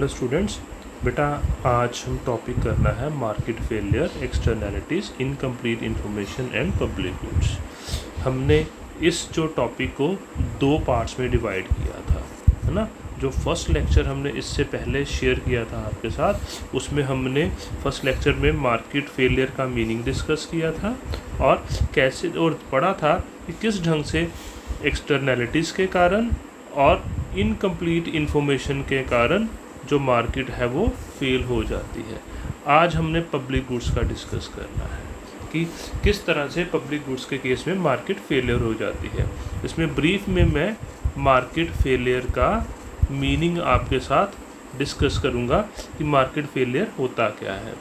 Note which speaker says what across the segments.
Speaker 1: Hello students, बेटा आज हम टॉपिक करना है market failure, externalities, incomplete information and public goods. हमने इस जो टॉपिक को दो पार्ट्स में डिवाइड किया था, है ना। जो फर्स्ट लेक्चर हमने इससे पहले शेयर किया था आपके साथ, उसमें हमने फर्स्ट लेक्चर में मार्केट फेलियर का मीनिंग डिस्कस किया था और कैसे और पढ़ा था कि किस ढंग से एक्सटर्नैलिटीज़ के कारण और इनकम्प्लीट इंफॉर्मेशन के कारण जो मार्केट है वो फेल हो जाती है। आज हमने पब्लिक गुड्स का डिस्कस करना है कि किस तरह से पब्लिक गुड्स के केस में मार्केट फेलियर हो जाती है। इसमें ब्रीफ में मैं मार्केट फेलियर का मीनिंग आपके साथ डिस्कस करूंगा कि मार्केट फेलियर होता क्या है।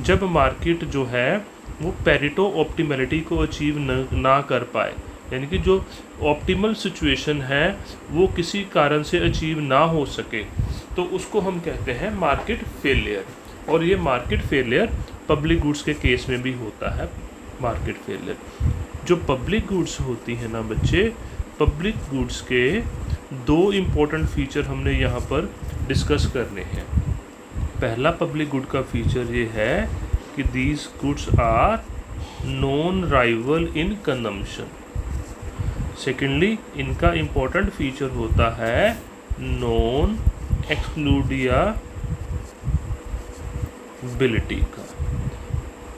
Speaker 1: जब मार्केट जो है वो पेरेटो ऑप्टिमैलिटी को अचीव ना कर पाए, यानी कि जो ऑप्टिमल सिचुएशन है वो किसी कारण से अचीव ना हो सके, तो उसको हम कहते हैं मार्केट फेलियर। और ये मार्केट फेलियर पब्लिक गुड्स के केस में भी होता है। मार्केट फेलियर जो पब्लिक गुड्स होती है ना बच्चे, पब्लिक गुड्स के दो इम्पोर्टेंट फीचर हमने यहाँ पर डिस्कस करने हैं। पहला पब्लिक गुड का फीचर ये है कि these goods are non rival in consumption. Secondly इनका इम्पोर्टेंट फीचर होता है नॉन एक्सक्लूडियाबिलिटी का।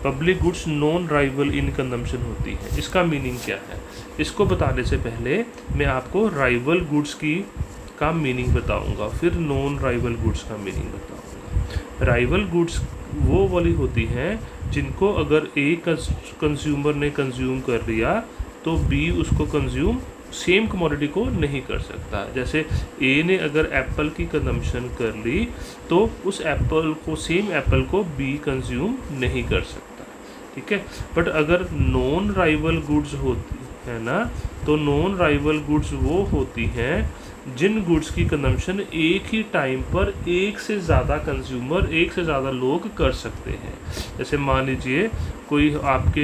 Speaker 1: Public goods non rival in consumption होती है। इसका मीनिंग क्या है, इसको बताने से पहले मैं आपको राइवल गुड्स का मीनिंग बताऊंगा, फिर नॉन राइवल गुड्स का मीनिंग बताऊंगा। राइवल गुड्स वो वाली होती हैं जिनको अगर ए कंज्यूमर ने कंज्यूम कर लिया तो बी उसको कंज्यूम सेम कमोडिटी को नहीं कर सकता। जैसे ए ने अगर एप्पल की कंजम्पशन कर ली तो उस एप्पल को, सेम एप्पल को बी कंज्यूम नहीं कर सकता, ठीक है। बट अगर नॉन राइवल गुड्स होती है ना, तो नॉन राइवल गुड्स वो होती हैं जिन गुड्स की कंजम्पशन एक ही टाइम पर एक से ज़्यादा कंज्यूमर, एक से ज़्यादा लोग कर सकते हैं। जैसे मान लीजिए कोई आपके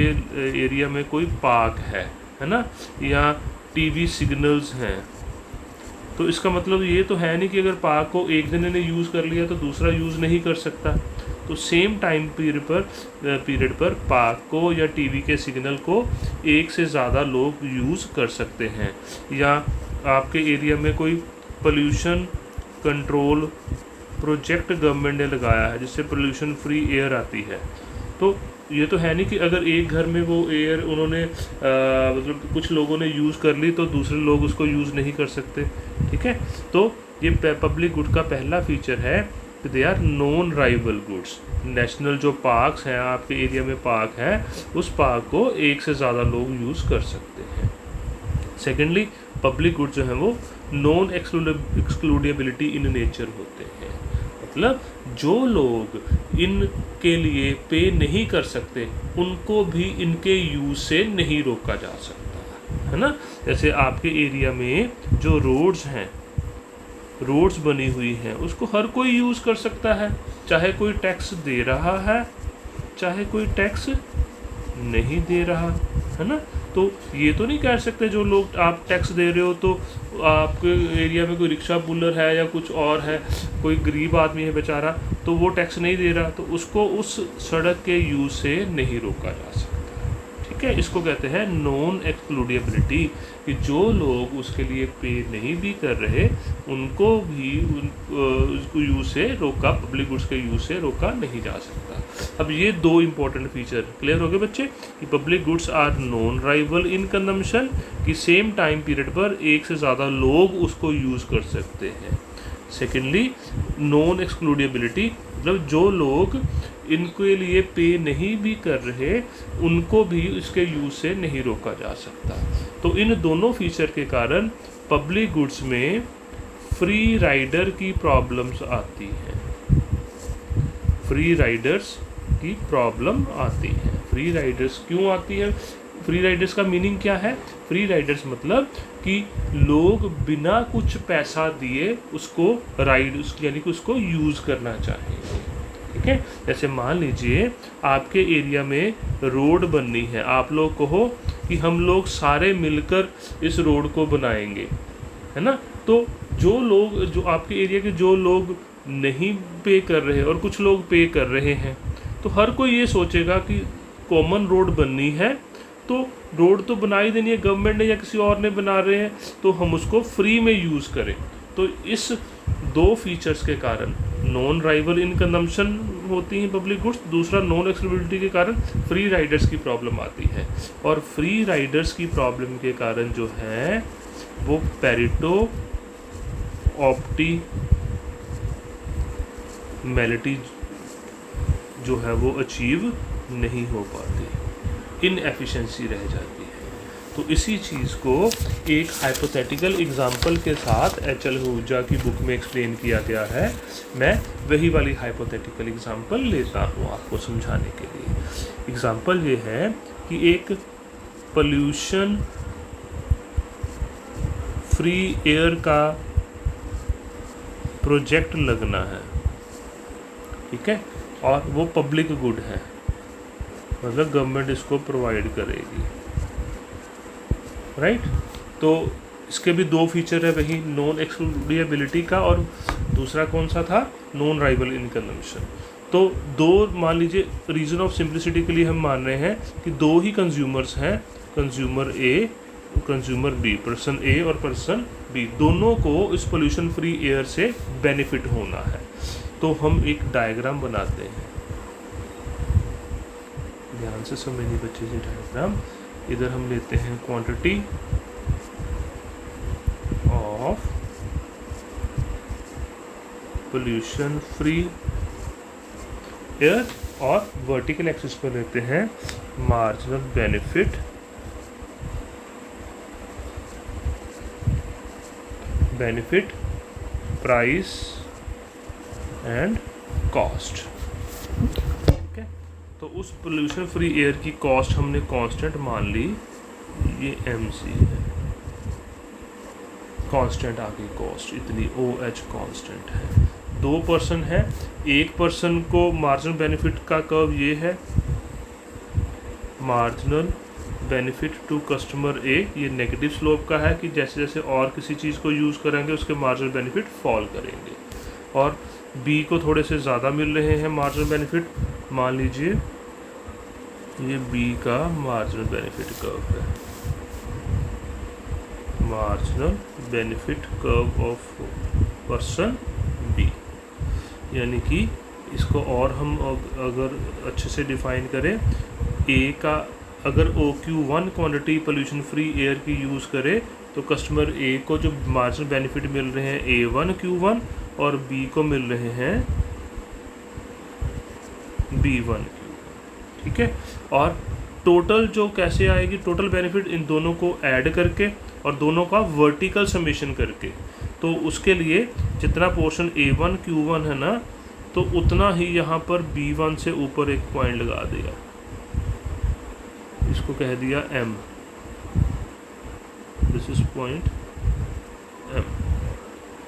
Speaker 1: एरिया में कोई पार्क है ना, या टीवी सिग्नल्स हैं, तो इसका मतलब ये तो है नहीं कि अगर पार्क को एक जने ने यूज़ कर लिया तो दूसरा यूज़ नहीं कर सकता। तो सेम टाइम पीरियड पर पार्क को या टीवी के सिग्नल को एक से ज़्यादा लोग यूज़ कर सकते हैं। या आपके एरिया में कोई पोल्यूशन कंट्रोल प्रोजेक्ट गवर्नमेंट ने लगाया है जिससे पोल्यूशन फ्री एयर आती है, तो ये तो है नहीं कि अगर एक घर में वो एयर उन्होंने मतलब कुछ लोगों ने यूज़ कर ली तो दूसरे लोग उसको यूज़ नहीं कर सकते, ठीक है। तो ये पब्लिक गुड का पहला फीचर है कि they are non rival goods. National जो पार्क्स हैं, आपके एरिया में पार्क है, उस पार्क को एक से ज़्यादा लोग यूज़ कर सकते हैं। सेकेंडली पब्लिक गुड्स जो हैं वो नॉन एक्सक्लूडेबिलिटी इन नेचर होते हैं। मतलब जो लोग इनके लिए पे नहीं कर सकते उनको भी इनके यूज़ से नहीं रोका जा सकता, है ना। जैसे आपके एरिया में जो रोड्स हैं, रोड्स बनी हुई हैं, उसको हर कोई यूज़ कर सकता है, चाहे कोई टैक्स दे रहा है चाहे कोई टैक्स नहीं दे रहा, है ना। तो ये तो नहीं कह सकते जो लोग आप टैक्स दे रहे हो तो आपके एरिया में कोई रिक्शा पुलर है या कुछ और है, कोई गरीब आदमी है बेचारा, तो वो टैक्स नहीं दे रहा, तो उसको उस सड़क के यूज़ से नहीं रोका जा सकता, ठीक है। इसको कहते हैं नॉन एक्सक्लूडेबिलिटी, कि जो लोग उसके लिए पे नहीं भी कर रहे उनको भी उसको यूज़ से रोका, पब्लिक गुड्स के यूज़ से रोका नहीं जा सकता। अब ये दो इम्पोर्टेंट फीचर क्लियर हो गए बच्चे, कि public goods are non rival in consumption, कि सेम टाइम पीरियड पर एक से ज़्यादा लोग उसको यूज़ कर सकते हैं। सेकेंडली नॉन एक्सक्लूडेबिलिटी, मतलब जो लोग इनके लिए पे नहीं भी कर रहे उनको भी इसके यूज़ से नहीं रोका जा सकता। तो इन दोनों फीचर के कारण पब्लिक गुड्स में फ्री राइडर की प्रॉब्लम्स आती हैं। फ्री राइडर्स की प्रॉब्लम आती है। फ्री राइडर्स क्यों आती है? फ्री राइडर्स का मीनिंग क्या है? फ्री राइडर्स मतलब कि लोग बिना कुछ पैसा दिए उसको राइड, यानी कि उसको यूज़ करना चाहेंगे, ठीक है। जैसे मान लीजिए आपके एरिया में रोड बननी है, आप लोग कहो कि हम लोग सारे मिलकर इस रोड को बनाएंगे, है ना। तो जो लोग, जो आपके एरिया के जो लोग नहीं पे कर रहे और कुछ लोग पे कर रहे हैं, तो हर कोई ये सोचेगा कि कॉमन रोड बननी है तो रोड तो बना ही देनी है गवर्नमेंट ने या किसी और ने बना रहे हैं, तो हम उसको फ्री में यूज़ करें। तो इस दो फीचर्स के कारण नॉन राइवल इन कंजम्पशन होती हैं पब्लिक गुड्स, दूसरा नॉन एक्सेसिबिलिटी के कारण फ्री राइडर्स की प्रॉब्लम आती है। और फ्री राइडर्स की प्रॉब्लम के कारण जो है वो पेरेटो ऑप्टिमैलिटी जो है वो अचीव नहीं हो पाती, इनएफिशिएंसी रह जाती है। तो इसी चीज़ को एक हाइपोथेटिकल एग्जांपल के साथ एच.एल. आहूजा की बुक में एक्सप्लेन किया गया है। मैं वही वाली हाइपोथेटिकल एग्जांपल लेता हूँ आपको समझाने के लिए। एग्जांपल ये है कि एक पोल्यूशन फ्री एयर का प्रोजेक्ट लगना है, ठीक है, और वो पब्लिक गुड है, मतलब गवर्नमेंट इसको प्रोवाइड करेगी, राइट। तो इसके भी दो फीचर है, वही नॉन एक्सक्लूडेबिलिटी का और दूसरा कौन सा था, नॉन राइवल इन कंजम्पशन। तो दो, मान लीजिए रीजन ऑफ सिंप्लिसिटी के लिए हम मान रहे हैं कि दो ही कंज्यूमर्स हैं, consumer A, consumer B, person A और पर्सन बी, दोनों को इस पोल्यूशन फ्री एयर से बेनिफिट होना है। तो हम एक डायग्राम बनाते हैं, ध्यान से समझिए बच्चे जी डायग्राम। इधर हम लेते हैं quantity of pollution free air और वर्टिकल एक्सिस पर लेते हैं marginal benefit price and cost, ठीक है। तो उस पोल्यूशन फ्री एयर की कॉस्ट हमने कांस्टेंट मान ली, ये mc है, कांस्टेंट आ गई कॉस्ट इतनी, OH कांस्टेंट है। दो पर्सन है, एक पर्सन को मार्जिनल बेनिफिट का कर्व ये है, मार्जिनल बेनिफिट टू कस्टमर ए, ये नेगेटिव स्लोप का है कि जैसे जैसे और किसी चीज़ को यूज़ करेंगे उसके मार्जिनल बेनिफिट फॉल करेंगे। और बी को थोड़े से ज़्यादा मिल रहे हैं मार्जिनल बेनिफिट, मान लीजिए ये बी का मार्जिनल बेनिफिट कर्व है, marginal benefit curve of person B. यानी कि इसको और हम अगर अच्छे से डिफाइन करें, ए का अगर OQ1 quantity pollution free air की यूज़ करे तो कस्टमर ए को जो मार्जिनल बेनिफिट मिल रहे हैं A1Q1 और बी को मिल रहे हैं B1Q1, ठीक है। और टोटल जो कैसे आएगी, टोटल बेनिफिट इन दोनों को ऐड करके और दोनों का वर्टिकल समेशन करके। तो उसके लिए जितना पोर्शन A1Q1 है ना, तो उतना ही यहाँ पर B1 से ऊपर एक पॉइंट लगा दिया, इसको कह दिया M, this is point M,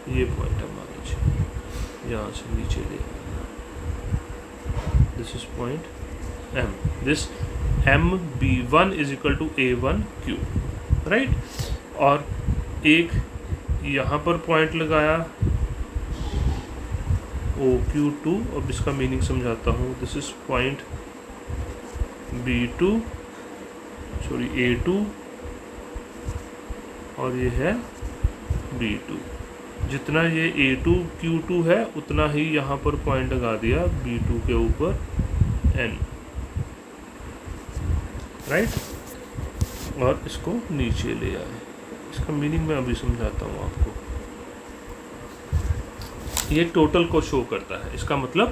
Speaker 1: ये पॉइंट है मान लीजिए, यहाँ से नीचे ले, this is point M, this MB1 is equal to A1Q, right. और एक यहाँ पर पॉइंट लगाया OQ2, अब इसका मीनिंग समझाता हूँ, this is point B2 sorry A2 और ये है B2। जितना ये A2 Q2 है उतना ही यहाँ पर पॉइंट लगा दिया B2 के ऊपर N, राइट। और इसको नीचे ले आए, इसका मीनिंग मैं अभी समझाता हूँ आपको। ये टोटल को शो करता है, इसका मतलब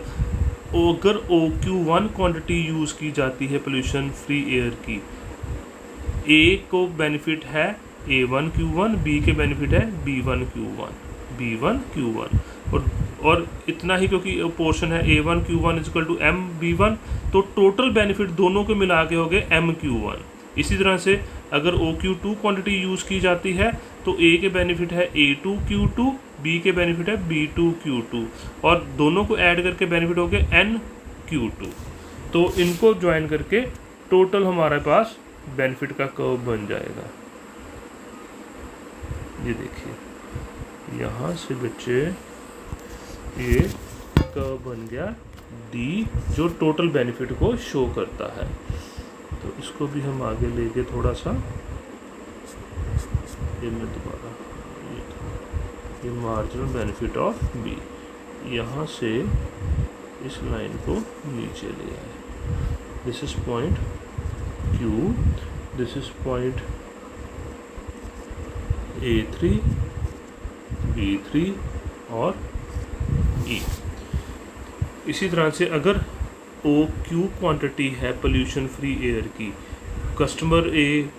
Speaker 1: अगर OQ1 क्वांटिटी यूज़ की जाती है पोल्यूशन फ्री एयर की, ए को बेनिफिट है A1Q1, बी के बेनिफिट है B1Q1, और इतना ही क्योंकि पोर्शन है A1Q1 is equal to MB1, तो टोटल बेनिफिट दोनों को मिला के हो गए MQ1। इसी तरह से अगर OQ2 क्वांटिटी यूज़ की जाती है तो A के बेनिफिट है A2Q2, B के बेनिफिट है B2Q2, और दोनों को ऐड करके बेनिफिट हो गए NQ2। तो इनको ज्वाइन करके टोटल हमारे पास बेनिफिट का कर्व बन जाएगा। ये देखिए यहाँ से बच्चे ये कर्व बन गया डी, जो टोटल बेनिफिट को शो करता है। तो इसको भी हम आगे लेके थोड़ा सा, ये मैं दोबारा, ये मार्जिनल बेनिफिट ऑफ बी, यहाँ से इस लाइन को नीचे ले आए। This is point Q, this is point A3, B3 और E। इसी तरह से अगर OQ क्वांटिटी है पोल्यूशन फ्री एयर की, कस्टमर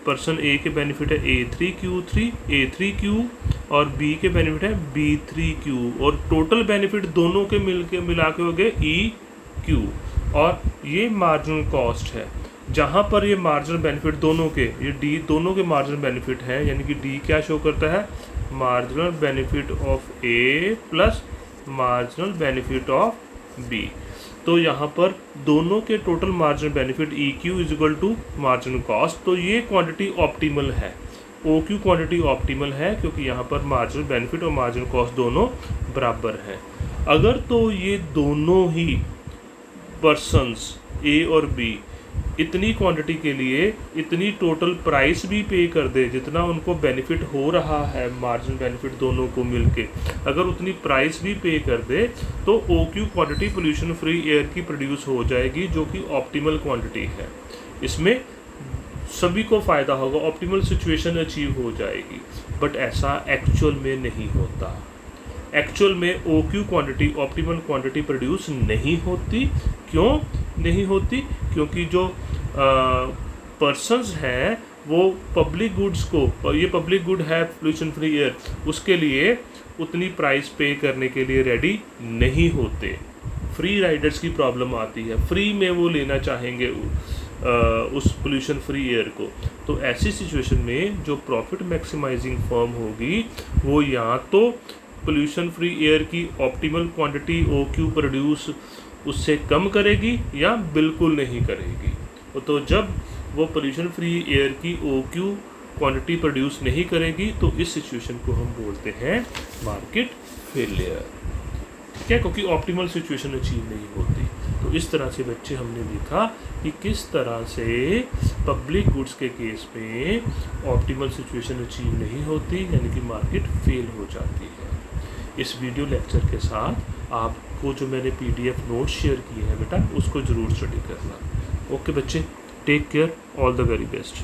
Speaker 1: पर्सन ए के बेनिफिट है A3Q3, A3Q, और बी के बेनिफिट है B3Q, और टोटल बेनिफिट दोनों के मिला के हो गए EQ, और ये मार्जिनल कॉस्ट है। जहाँ पर ये मार्जिनल बेनिफिट दोनों के, ये डी दोनों के मार्जिनल बेनिफिट हैं, यानी कि डी क्या शो करता है, marginal benefit of A plus marginal benefit of B. तो यहाँ पर दोनों के total marginal benefit EQ is equal to marginal cost. तो ये क्वांटिटी ऑप्टिमल है, OQ क्वांटिटी ऑप्टिमल है, क्योंकि यहाँ पर मार्जिनल बेनिफिट और मार्जिनल कॉस्ट दोनों बराबर हैं। अगर तो ये दोनों ही पर्सन्स A और B इतनी क्वांटिटी के लिए इतनी टोटल प्राइस भी पे कर दे जितना उनको बेनिफिट हो रहा है, मार्जिनल बेनिफिट दोनों को मिलके अगर उतनी प्राइस भी पे कर दे, तो OQ quantity pollution free air की प्रोड्यूस हो जाएगी, जो कि ऑप्टिमल क्वांटिटी है। इसमें सभी को फ़ायदा होगा, ऑप्टिमल सिचुएशन अचीव हो जाएगी। बट ऐसा एक्चुअल में नहीं होता। एक्चुअल में OQ quantity optimal quantity produce नहीं होती। क्यों नहीं होती? क्योंकि जो पर्सन्स हैं वो पब्लिक गुड्स को, और ये पब्लिक गुड है पोल्यूशन फ्री एयर, उसके लिए उतनी प्राइस पे करने के लिए रेडी नहीं होते। फ्री राइडर्स की प्रॉब्लम आती है, फ्री में वो लेना चाहेंगे उस पोल्यूशन फ्री एयर को। तो ऐसी सिचुएशन में जो प्रॉफिट मैक्सिमाइजिंग फर्म होगी वो या तो पोल्यूशन फ्री एयर की ऑप्टिमल क्वांटिटी OQ प्रोड्यूस उससे कम करेगी या बिल्कुल नहीं करेगी। तो जब वो पोल्यूशन फ्री एयर की OQ क्वांटिटी प्रोड्यूस नहीं करेगी तो इस सिचुएशन को हम बोलते हैं मार्केट फेलियर। ठीक है, क्योंकि ऑप्टिमल सिचुएशन अचीव नहीं होती। तो इस तरह से बच्चे हमने देखा कि किस तरह से पब्लिक गुड्स के केस में ऑप्टिमल सिचुएशन अचीव नहीं होती, यानी कि मार्केट फेल हो जाती है। इस वीडियो लेक्चर के साथ आपको जो मैंने PDF नोट्स शेयर किए हैं बेटा, उसको ज़रूर स्टडी करना। ओके बच्चे, take care, all the very best.